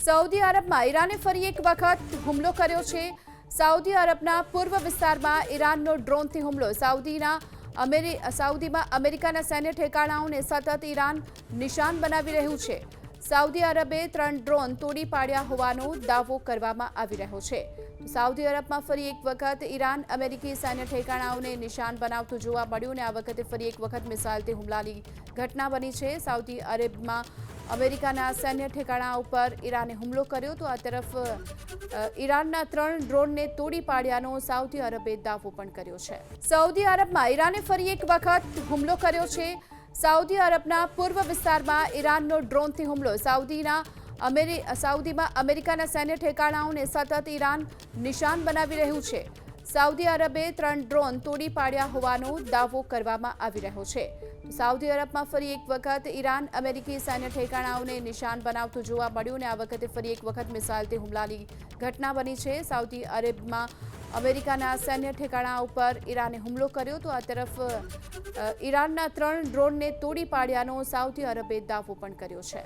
Saudi અરબમાં ઈરાને ફરી એક વખત હુમલો કર્યો છે। સાઉદી અરબના પૂર્વ વિસ્તારમાં ઈરાનનો ડ્રોનથી હુમલો। સાઉદીમાં અમેરિકાના સૈન્ય ઠેકાણાઓને સતત ઈરાન નિશાન બનાવી રહ્યું છે। સાઉદી અરબે 3 ડ્રોન તોડી પાડ્યા હોવાનો દાવો કરવામાં આવી રહ્યો છે। સાઉદી અરબમાં ફરી એક વખત ઈરાન અમેરિકી સૈન્ય ઠેકાણાઓને નિશાન બનાવતું જોવા મળ્યું અને આ વખતે ફરી એક વખત મિસાઇલથી હુમલાની ઘટના બની છે। સાઉદી અરબમાં અમેરિકાના સૈન્ય ઠેકાણા ઉપર ઈરાને હુમલો કર્યો તો આ તરફ ઈરાનના 3 ડ્રોનને તોડી પાડ્યાનો સાઉદી અરબે દાવો પણ કર્યો છે। સાઉદી અરબમાં ઈરાને ફરી એક વખત હુમલો કર્યો છે। સાઉદી અરબના પૂર્વ વિસ્તારમાં ઈરાનનો ડ્રોનથી હુમલો। સાઉદીમાં અમેરિકાના સૈન્ય ઠેકાણાઓને સતત ઈરાન નિશાન બનાવી રહ્યું છે। સાઉદી અરબે 3 ડ્રોન તોડી પાડ્યા હોવાનો દાવો કરવામાં આવી રહ્યો છે। સાઉદી અરબમાં ફરી એક વખત ઈરાન અમેરિકી સૈન્ય ઠેકાણાઓને નિશાન બનાવતું જોવા મળ્યું અને આ વખતે ફરી એક વખત મિસાઇલથી હુમલાની ઘટના બની છે। સાઉદી અરબમાં અમેરિકાના સૈન્ય ઠેકાણા ઉપર ઈરાને હુમલો કર્યો તો આ તરફ ઈરાનના 3 ડ્રોનને તોડી પાડ્યાનો સાઉદી અરબે દાવો પણ કર્યો છે।